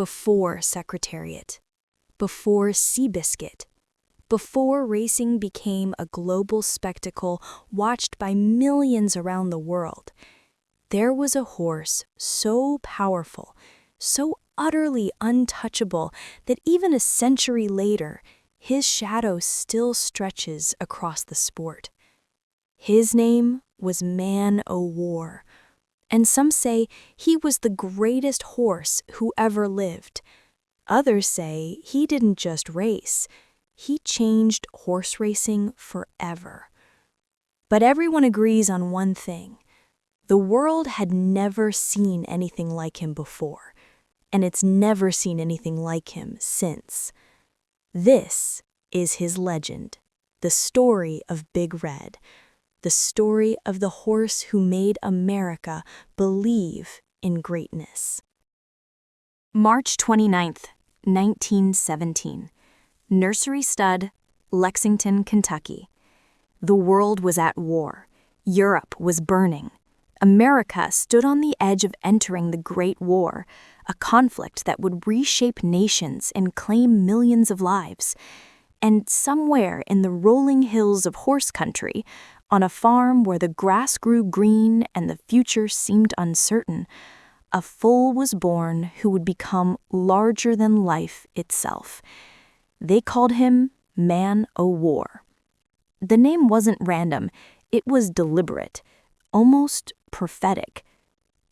before Secretariat, before Seabiscuit, before racing became a global spectacle watched by millions around the world, there was a horse so powerful, so utterly untouchable that even a century later, his shadow still stretches across the sport. His name was Man-O-War, and some say he was the greatest horse who ever lived. Others say he didn't just race, he changed horse racing forever. But everyone agrees on one thing. The world had never seen anything like him before, and it's never seen anything like him since. This is his legend, the story of Big Red, the story of the horse who made America believe in greatness. March 29th, 1917. Nursery Stud, Lexington, Kentucky. The world was at war. Europe was burning. America stood on the edge of entering the Great War, a conflict that would reshape nations and claim millions of lives. And somewhere in the rolling hills of horse country, on a farm where the grass grew green and the future seemed uncertain, a foal was born who would become larger than life itself. They called him Man-O-War. The name wasn't random, it was deliberate, almost prophetic.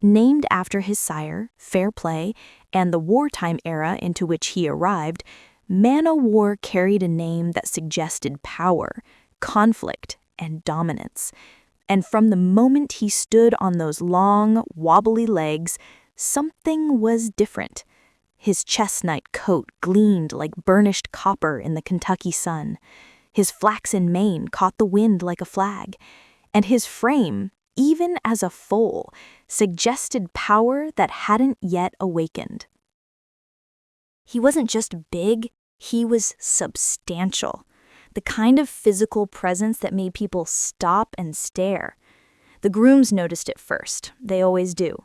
Named after his sire, Fair Play, and the wartime era into which he arrived, Man-O-War carried a name that suggested power, conflict, and dominance. And from the moment he stood on those long, wobbly legs, something was different. His chestnut coat gleamed like burnished copper in the Kentucky sun. His flaxen mane caught the wind like a flag. And his frame, even as a foal, suggested power that hadn't yet awakened. He wasn't just big, he was substantial. The kind of physical presence that made people stop and stare. The grooms noticed it first, they always do.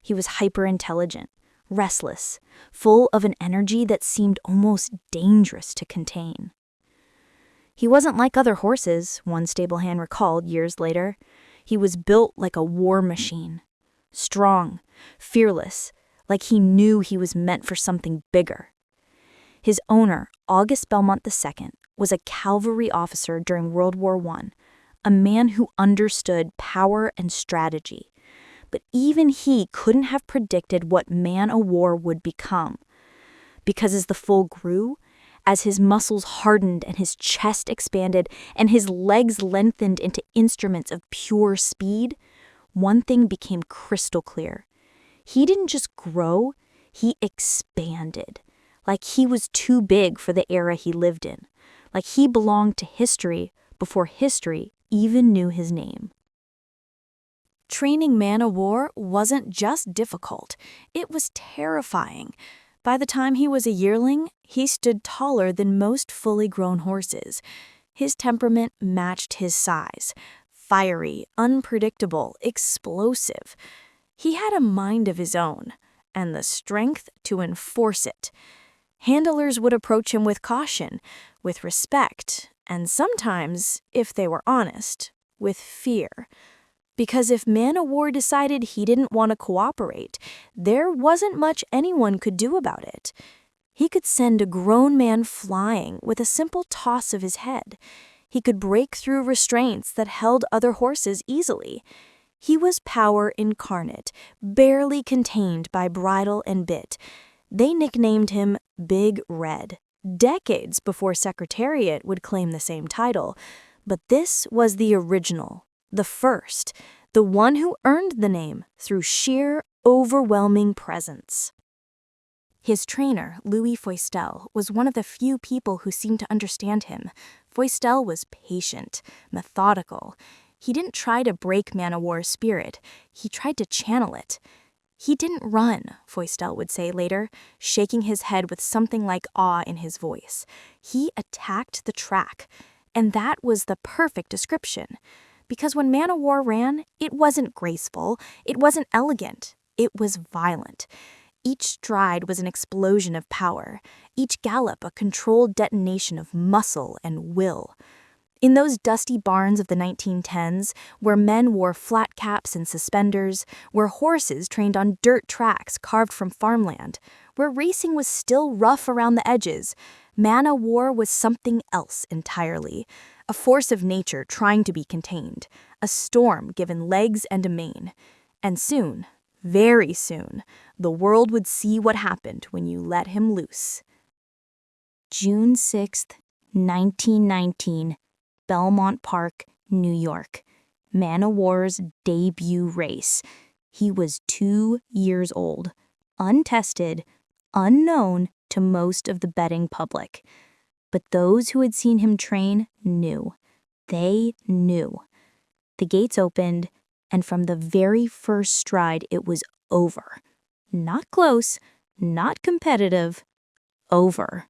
He was hyper-intelligent, restless, full of an energy that seemed almost dangerous to contain. He wasn't like other horses, one stablehand recalled years later. He was built like a war machine. Strong, fearless, like he knew he was meant for something bigger. His owner, August Belmont II, was a cavalry officer during World War I, a man who understood power and strategy. But even he couldn't have predicted what Man-O-War would become. Because as the foal grew, as his muscles hardened and his chest expanded and his legs lengthened into instruments of pure speed, one thing became crystal clear. He didn't just grow, he expanded. Like he was too big for the era he lived in. Like he belonged to history before history even knew his name. Training Man-O-War wasn't just difficult, it was terrifying. By the time he was a yearling, he stood taller than most fully grown horses. His temperament matched his size. Fiery, unpredictable, explosive. He had a mind of his own, and the strength to enforce it. Handlers would approach him with caution, with respect, and sometimes, if they were honest, with fear. Because if Man-O-War decided he didn't want to cooperate, there wasn't much anyone could do about it. He could send a grown man flying with a simple toss of his head. He could break through restraints that held other horses easily. He was power incarnate, barely contained by bridle and bit. They nicknamed him Big Red, decades before Secretariat would claim the same title. But this was the original, the first, the one who earned the name through sheer, overwhelming presence. His trainer, Louis Feustel, was one of the few people who seemed to understand him. Feustel was patient, methodical. He didn't try to break Man-O-War's spirit, he tried to channel it. He didn't run, Feustel would say later, shaking his head with something like awe in his voice. He attacked the track, and that was the perfect description. Because when Man-O-War ran, it wasn't graceful, it wasn't elegant, it was violent. Each stride was an explosion of power, each gallop a controlled detonation of muscle and will. In those dusty barns of the 1910s, where men wore flat caps and suspenders, where horses trained on dirt tracks carved from farmland, where racing was still rough around the edges, man-o-war was something else entirely, a force of nature trying to be contained, a storm given legs and a mane. And soon, very soon, the world would see what happened when you let him loose. June 6th, 1919. Belmont Park, New York. Man-o-war's debut race. He was 2 years old, untested, unknown to most of the betting public. But those who had seen him train knew. They knew. The gates opened, and from the very first stride, it was over. Not close, not competitive, over.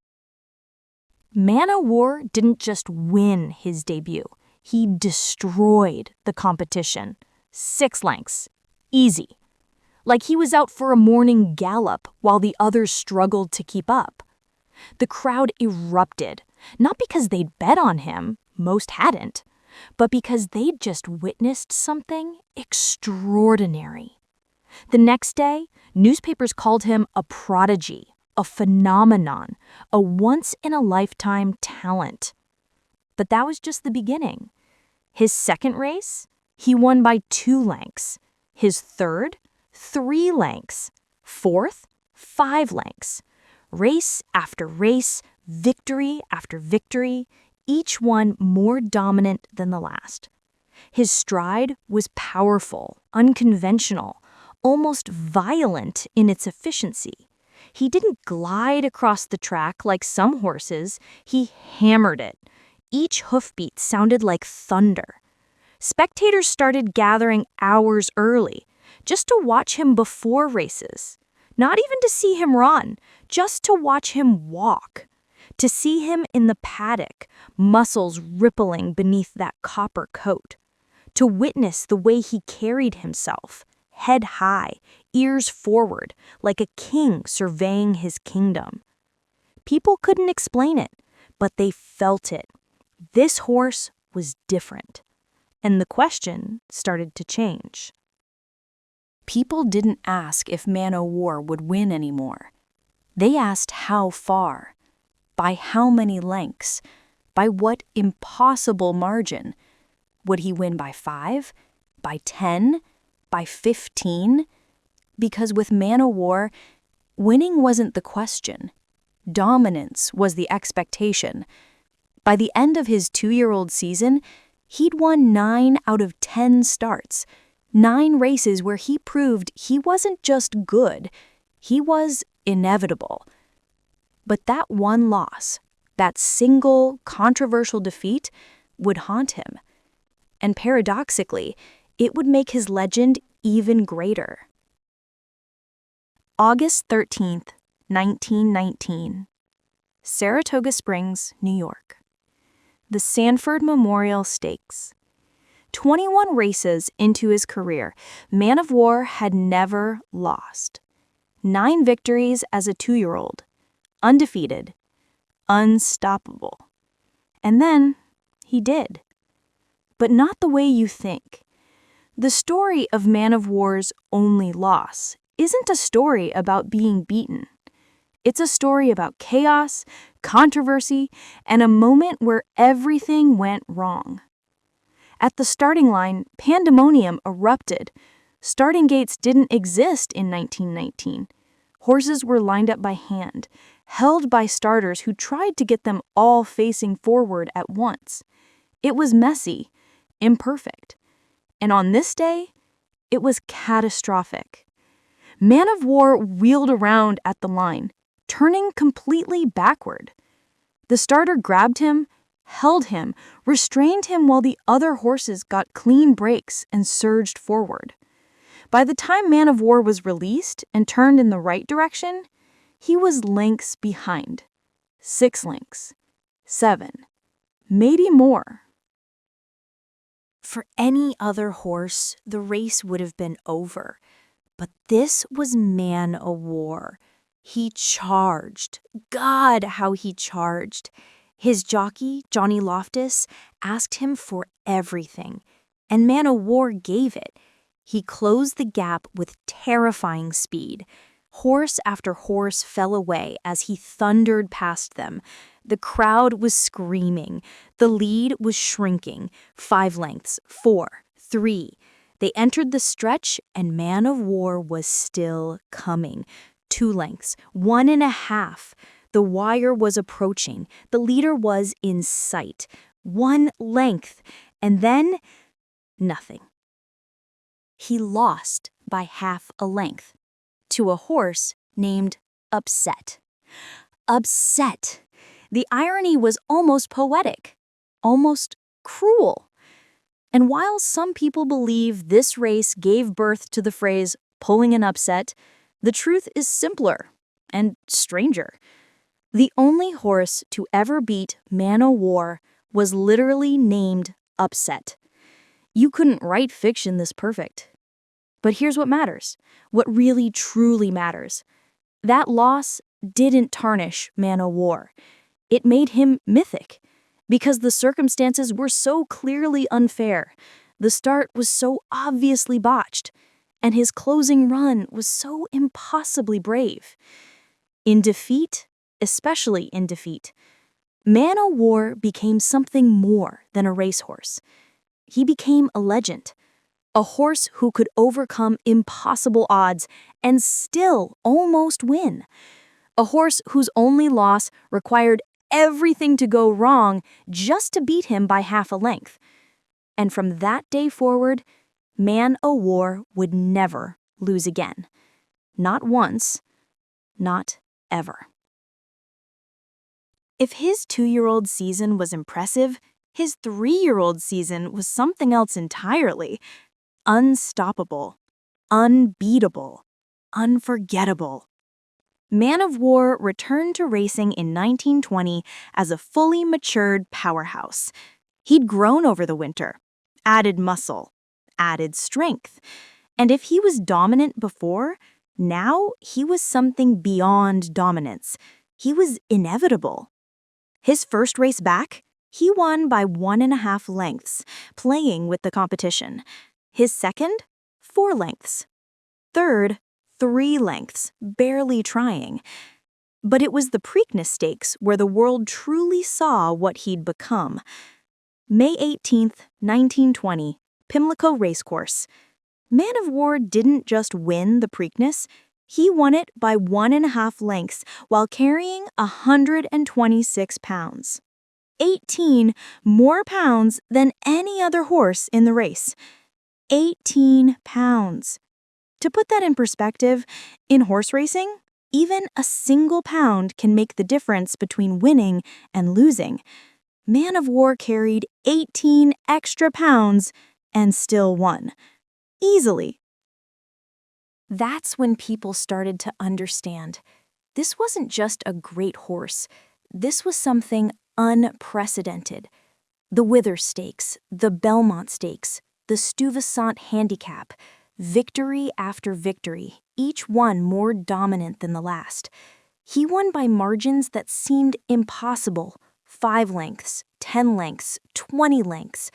Man-o-war didn't just win his debut. He destroyed the competition. 6 lengths. Easy. Like he was out for a morning gallop while the others struggled to keep up. The crowd erupted, not because they'd bet on him, most hadn't, but because they'd just witnessed something extraordinary. The next day, newspapers called him a prodigy, a phenomenon, a once-in-a-lifetime talent. But that was just the beginning. His second race, he won by 2 lengths. His third, 3 lengths. Fourth, 5 lengths. Race after race, victory after victory, each one more dominant than the last. His stride was powerful, unconventional, almost violent in its efficiency. He didn't glide across the track like some horses, he hammered it. Each hoofbeat sounded like thunder. Spectators started gathering hours early, just to watch him before races. Not even to see him run, just to watch him walk. To see him in the paddock, muscles rippling beneath that copper coat. To witness the way he carried himself, head high, ears forward, like a king surveying his kingdom. People couldn't explain it, but they felt it. This horse was different. And the question started to change. People didn't ask if Man-o-war would win anymore. They asked how far, by how many lengths, by what impossible margin. Would he win by 5, by 10, by 15? Because with Man-o-war, winning wasn't the question. Dominance was the expectation. By the end of his 2-year-old season, he'd won 9 out of 10 starts, 9 races where he proved he wasn't just good, he was inevitable. But that one loss, that single controversial defeat, would haunt him. And paradoxically, it would make his legend even greater. August 13th, 1919. Saratoga Springs, New York. The Sanford Memorial Stakes. 21 races into his career, Man-o-war had never lost. 9 victories as a 2-year-old. Undefeated. Unstoppable. And then he did. But not the way you think. The story of Man-o-war's only loss isn't a story about being beaten. It's a story about chaos, controversy, and a moment where everything went wrong. At the starting line, pandemonium erupted. Starting gates didn't exist in 1919. Horses were lined up by hand, held by starters who tried to get them all facing forward at once. It was messy, imperfect. And on this day, it was catastrophic. Man-o-war wheeled around at the line, turning completely backward. The starter grabbed him, held him, restrained him while the other horses got clean breaks and surged forward. By the time Man-o-war was released and turned in the right direction, he was lengths behind. 6 lengths. 7. Maybe more. For any other horse, the race would have been over. But this was man-o-war. He charged. God, how he charged. His jockey, Johnny Loftus, asked him for everything, and man-o-war gave it. He closed the gap with terrifying speed. Horse after horse fell away as he thundered past them. The crowd was screaming. The lead was shrinking. 5 lengths, 4, 3. They entered the stretch, and man-o-war was still coming. 2 lengths, 1.5. The wire was approaching. The leader was in sight. 1 length, and then nothing. He lost by half a length to a horse named Upset. Upset. The irony was almost poetic, almost cruel. And while some people believe this race gave birth to the phrase pulling an upset, the truth is simpler and stranger. The only horse to ever beat man-o-war was literally named Upset. You couldn't write fiction this perfect. But here's what matters, what really truly matters. That loss didn't tarnish man-o-war. It made him mythic, because the circumstances were so clearly unfair. The start was so obviously botched, and his closing run was so impossibly brave. In defeat, especially in defeat, man-o-war became something more than a racehorse. He became a legend, a horse who could overcome impossible odds and still almost win. A horse whose only loss required everything to go wrong just to beat him by half a length. And from that day forward, man-o-war would never lose again. Not once, not ever. If his 2-year-old season was impressive, his 3-year-old season was something else entirely. Unstoppable, unbeatable, unforgettable. Man-o-war returned to racing in 1920 as a fully matured powerhouse. He'd grown over the winter, added muscle, added strength. And if he was dominant before, now he was something beyond dominance. He was inevitable. His first race back, he won by 1.5 lengths, playing with the competition. His second, 4 lengths. Third, 3 lengths, barely trying. But it was the Preakness Stakes where the world truly saw what he'd become. May 18th, 1920, Pimlico Racecourse. Man-o-war didn't just win the Preakness, he won it by 1.5 lengths while carrying 126 pounds. 18 more pounds than any other horse in the race. 18 pounds. To put that in perspective, in horse racing, even a single pound can make the difference between winning and losing. Man-o-war carried 18 extra pounds and still won. Easily. That's when people started to understand. This wasn't just a great horse. This was something unprecedented. The Wither Stakes, the Belmont Stakes, the Stuyvesant Handicap, victory after victory, each one more dominant than the last. He won by margins that seemed impossible. 5 lengths, 10 lengths, 20 lengths.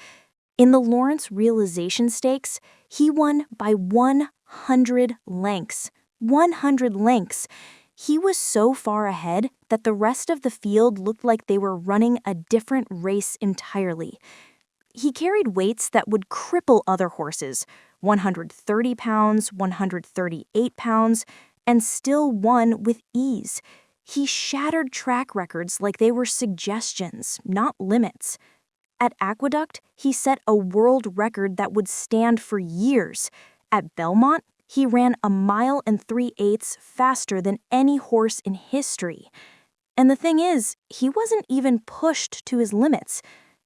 In the Lawrence Realization Stakes, he won by 100 lengths. 100 lengths. He was so far ahead that the rest of the field looked like they were running a different race entirely. He carried weights that would cripple other horses, 130 pounds, 138 pounds, and still won with ease. He shattered track records like they were suggestions, not limits. At Aqueduct, he set a world record that would stand for years. At Belmont, he ran 1 mile and 3/8 faster than any horse in history. And the thing is, he wasn't even pushed to his limits.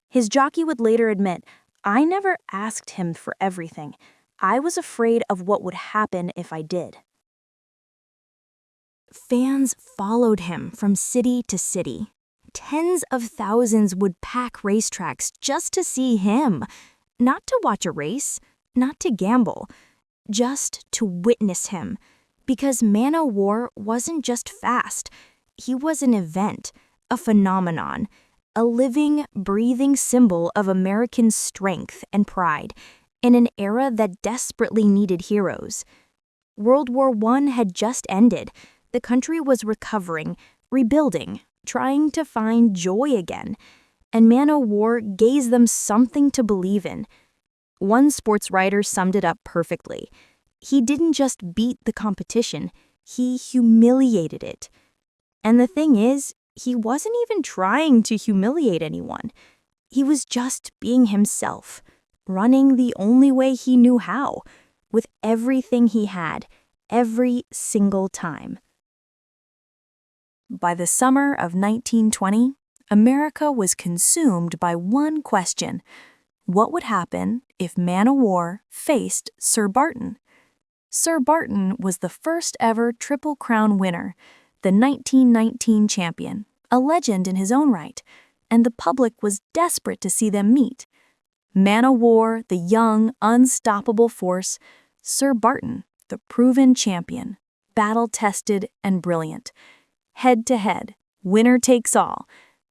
His jockey would later admit, "I never asked him for everything. I was afraid of what would happen if I did." Fans followed him from city to city. Tens of thousands would pack racetracks just to see him. Not to watch a race, not to gamble. just to witness him. Because Man-O-War wasn't just fast, he was an event, a phenomenon, a living, breathing symbol of American strength and pride in an era that desperately needed heroes. World War I had just ended. The country was recovering, rebuilding, trying to find joy again, and Man-O-War gave them something to believe in. One sports writer summed it up perfectly. He didn't just beat the competition, he humiliated it. And the thing is, he wasn't even trying to humiliate anyone. He was just being himself, running the only way he knew how, with everything he had, every single time. By the summer of 1920, America was consumed by one question. What would happen if Man-O-War faced Sir Barton? Sir Barton was the first ever Triple Crown winner, the 1919 champion, a legend in his own right, and the public was desperate to see them meet. Man-O-War, the young, unstoppable force, Sir Barton, the proven champion, battle-tested and brilliant. Head-to-head, winner takes all.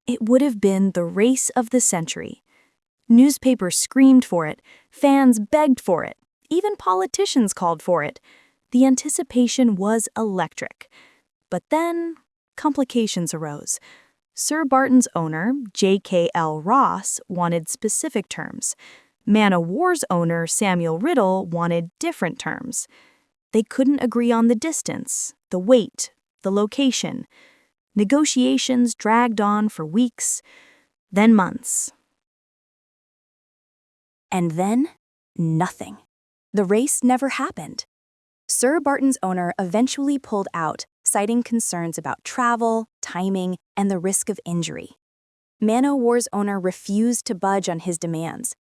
It would have been the race of the century. Newspapers screamed for it, fans begged for it, even politicians called for it. The anticipation was electric. But then, complications arose. Sir Barton's owner, J.K.L. Ross, wanted specific terms. Man-O-War's owner, Samuel Riddle, wanted different terms. They couldn't agree on the distance, the weight, the location. Negotiations dragged on for weeks, then months. And then, nothing. The race never happened. Sir Barton's owner eventually pulled out, citing concerns about travel, timing, and the risk of injury. Man-O-War's owner refused to budge on his demands.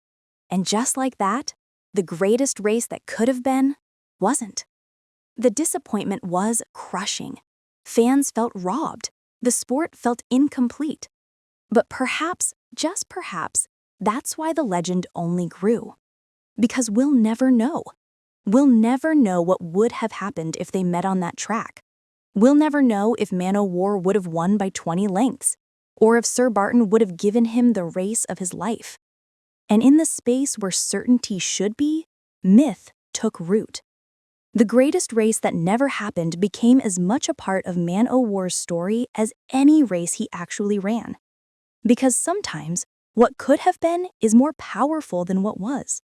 And just like that, the greatest race that could have been, wasn't. The disappointment was crushing. Fans felt robbed. The sport felt incomplete. But perhaps, just perhaps, that's why the legend only grew. Because we'll never know. We'll never know what would have happened if they met on that track. We'll never know if Man-O-War would have won by 20 lengths, or if Sir Barton would have given him the race of his life. And in the space where certainty should be, myth took root. The greatest race that never happened became as much a part of Man-O-War's story as any race he actually ran. Because sometimes, what could have been is more powerful than what was.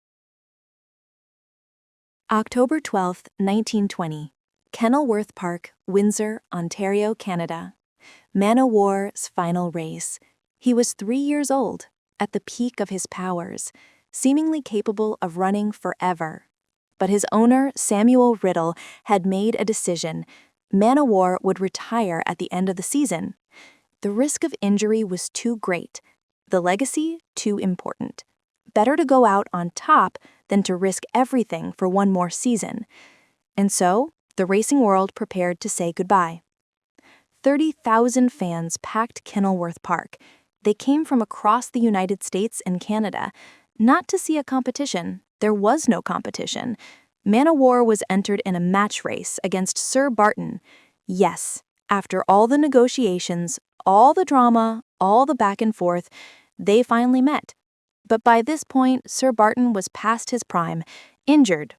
October 12, 1920. Kenilworth Park, Windsor, Ontario, Canada. Man-O-War's final race. He was 3 years old, at the peak of his powers, seemingly capable of running forever. But his owner, Samuel Riddle, had made a decision. Man-O-War would retire at the end of the season. The risk of injury was too great, the legacy too important. Better to go out on top than to risk everything for one more season. And so, the racing world prepared to say goodbye. 30,000 fans packed Kenilworth Park. They came from across the United States and Canada, not to see a competition. There was no competition. Man-O-War was entered in a match race against Sir Barton. Yes, after all the negotiations, all the drama, all the back and forth, they finally met. But by this point, Sir Barton was past his prime, injured.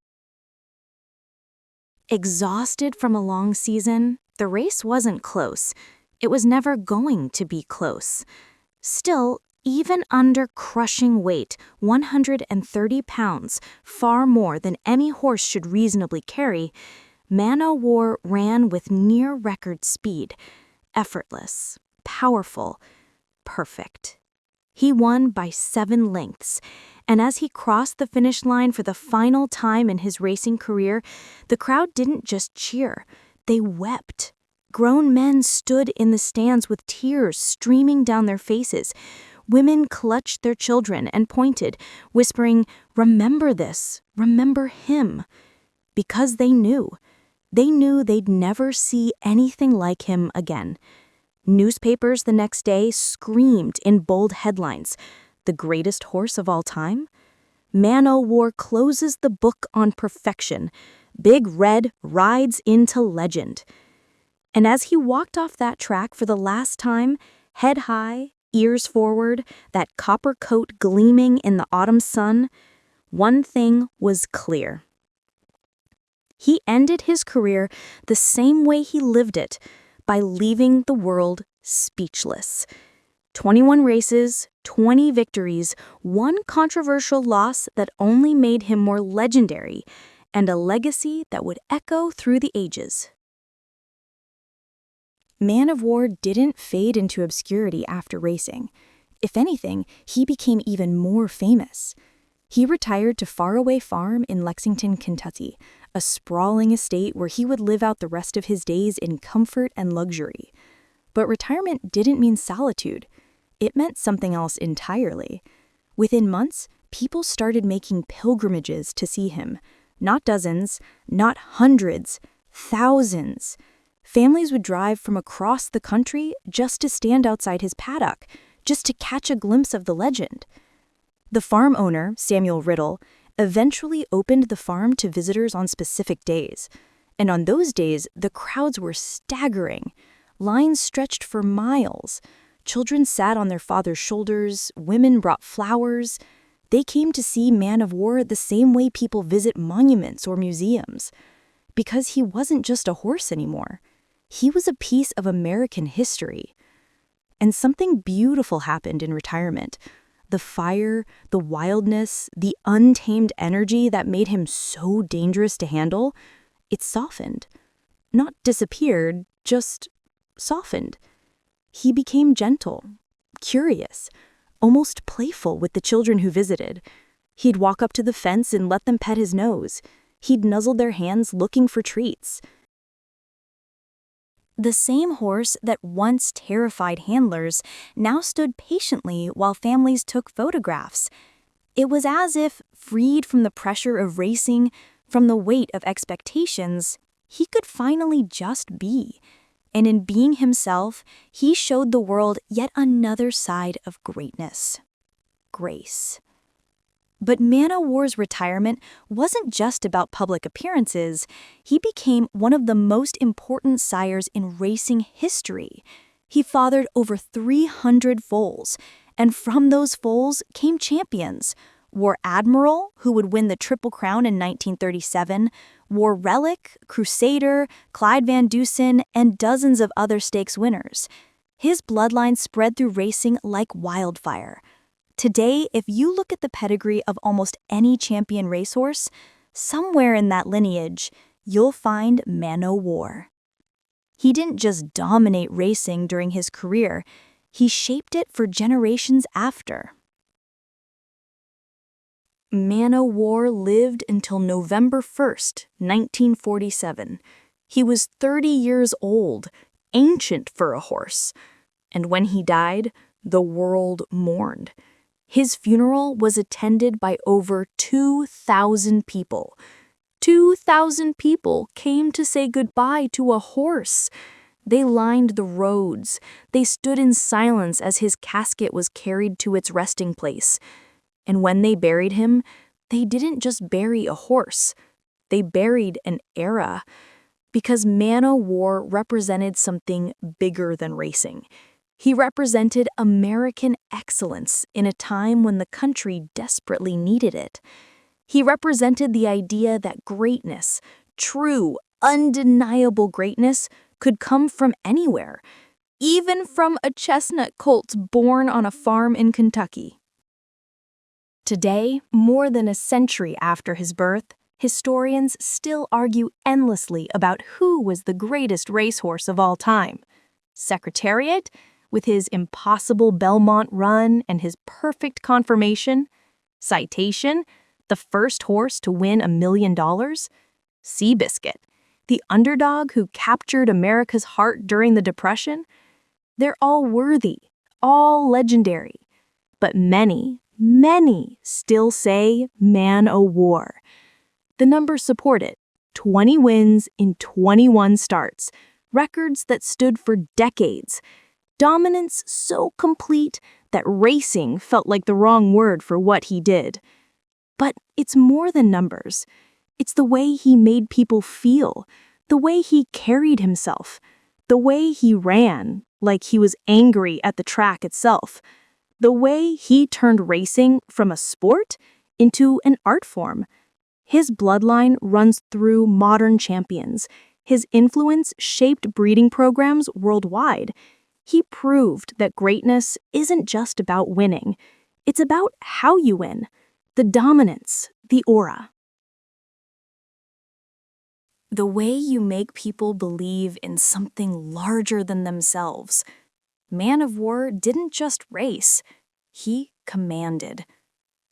Exhausted from a long season, the race wasn't close. It was never going to be close. Still, even under crushing weight, 130 pounds, far more than any horse should reasonably carry, Man-O-War ran with near-record speed, effortless, powerful, perfect. He won by 7 lengths, and as he crossed the finish line for the final time in his racing career, the crowd didn't just cheer, they wept. Grown men stood in the stands with tears streaming down their faces. Women clutched their children and pointed, whispering, "Remember this, remember him." Because they knew they'd never see anything like him again. Newspapers the next day screamed in bold headlines, "The greatest horse of all time?" Man-O-War closes the book on perfection. Big Red rides into legend. And as he walked off that track for the last time, head high, ears forward, that copper coat gleaming in the autumn sun, one thing was clear. He ended his career the same way he lived it, by leaving the world speechless. 21 races, 20 victories, one controversial loss that only made him more legendary, and a legacy that would echo through the ages. Man-O-War didn't fade into obscurity after racing. If anything, he became even more famous. He retired to Faraway Farm in Lexington, Kentucky, a sprawling estate where he would live out the rest of his days in comfort and luxury. But retirement didn't mean solitude. It meant something else entirely. Within months, people started making pilgrimages to see him. Not dozens, not hundreds, thousands. Families would drive from across the country just to stand outside his paddock, just to catch a glimpse of the legend. The farm owner, Samuel Riddle, eventually opened the farm to visitors on specific days. And on those days, the crowds were staggering. Lines stretched for miles. Children sat on their father's shoulders, women brought flowers. They came to see Man-O-War the same way people visit monuments or museums. Because he wasn't just a horse anymore. He was a piece of American history. And something beautiful happened in retirement. The fire, the wildness, the untamed energy that made him so dangerous to handle, it softened. Not disappeared, just softened. He became gentle, curious, almost playful with the children who visited. He'd walk up to the fence and let them pet his nose. He'd nuzzle their hands looking for treats. The same horse that once terrified handlers now stood patiently while families took photographs. It was as if, freed from the pressure of racing, from the weight of expectations, he could finally just be. And in being himself, he showed the world yet another side of greatness. Grace. But Man-O-War's retirement wasn't just about public appearances. He became one of the most important sires in racing history. He fathered over 300 foals, and from those foals came champions. War Admiral, who would win the Triple Crown in 1937, War Relic, Crusader, Clyde Van Dusen, and dozens of other stakes winners. His bloodline spread through racing like wildfire. Today, if you look at the pedigree of almost any champion racehorse, somewhere in that lineage, you'll find Man-O-War. He didn't just dominate racing during his career, he shaped it for generations after. Man-O-War lived until November 1st, 1947. He was 30 years old, ancient for a horse. And when he died, the world mourned. His funeral was attended by over 2,000 people. 2,000 people came to say goodbye to a horse. They lined the roads. They stood in silence as his casket was carried to its resting place. And when they buried him, they didn't just bury a horse. They buried an era. Because Man-O-War represented something bigger than racing. He represented American excellence in a time when the country desperately needed it. He represented the idea that greatness, true, undeniable greatness, could come from anywhere, even from a chestnut colt born on a farm in Kentucky. Today, more than a century after his birth, historians still argue endlessly about who was the greatest racehorse of all time. Secretariat, with his impossible Belmont run and his perfect conformation. Citation, the first horse to win $1 million. Seabiscuit, the underdog who captured America's heart during the Depression. They're all worthy, all legendary. But many, many still say Man-O-War. The numbers support it. 20 wins in 21 starts, records that stood for decades. Dominance so complete that racing felt like the wrong word for what he did. But it's more than numbers. It's the way he made people feel, the way he carried himself, the way he ran, like he was angry at the track itself, the way he turned racing from a sport into an art form. His bloodline runs through modern champions. His influence shaped breeding programs worldwide. He proved that greatness isn't just about winning. It's about how you win, the dominance, the aura. The way you make people believe in something larger than themselves. Man of War didn't just race, he commanded.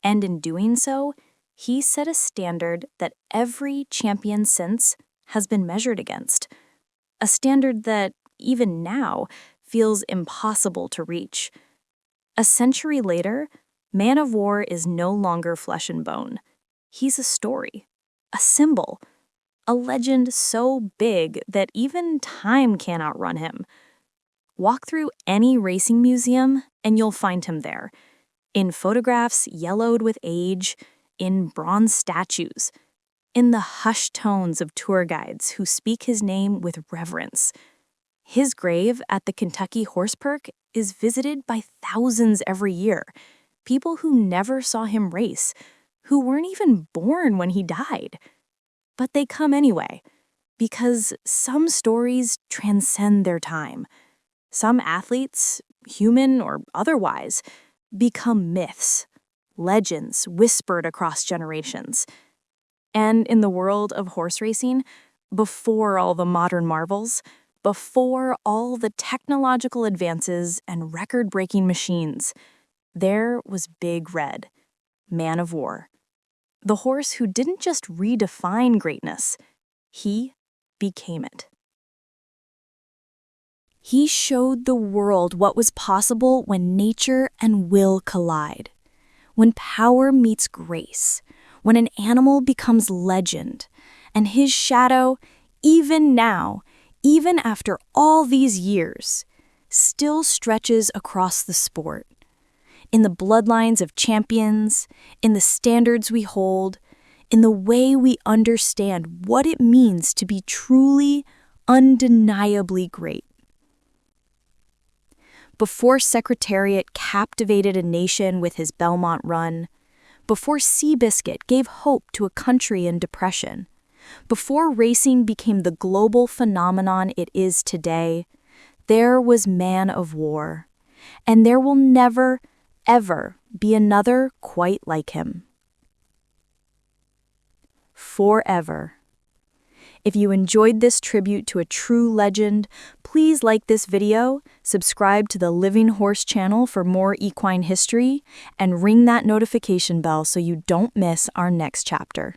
And in doing so, he set a standard that every champion since has been measured against. A standard that, even now, feels impossible to reach. A century later, Man of War is no longer flesh and bone. He's a story, a symbol, a legend so big that even time can't outrun him. Walk through any racing museum and you'll find him there, in photographs yellowed with age, in bronze statues, in the hushed tones of tour guides who speak his name with reverence. His grave at the Kentucky Horse Park is visited by thousands every year, people who never saw him race, who weren't even born when he died. But they come anyway, because some stories transcend their time. Some athletes, human or otherwise, become myths, legends whispered across generations. And in the world of horse racing, before all the modern marvels, before all the technological advances and record-breaking machines, there was Big Red, Man of War. The horse who didn't just redefine greatness, he became it. He showed the world what was possible when nature and will collide, when power meets grace, when an animal becomes legend, and his shadow, even now, even after all these years, still stretches across the sport. In the bloodlines of champions, in the standards we hold, in the way we understand what it means to be truly, undeniably great. Before Secretariat captivated a nation with his Belmont run, before Seabiscuit gave hope to a country in depression, before racing became the global phenomenon it is today, there was Man of War, and there will never, ever be another quite like him. Forever. If you enjoyed this tribute to a true legend, please like this video, subscribe to the Living Horse channel for more equine history, and ring that notification bell so you don't miss our next chapter.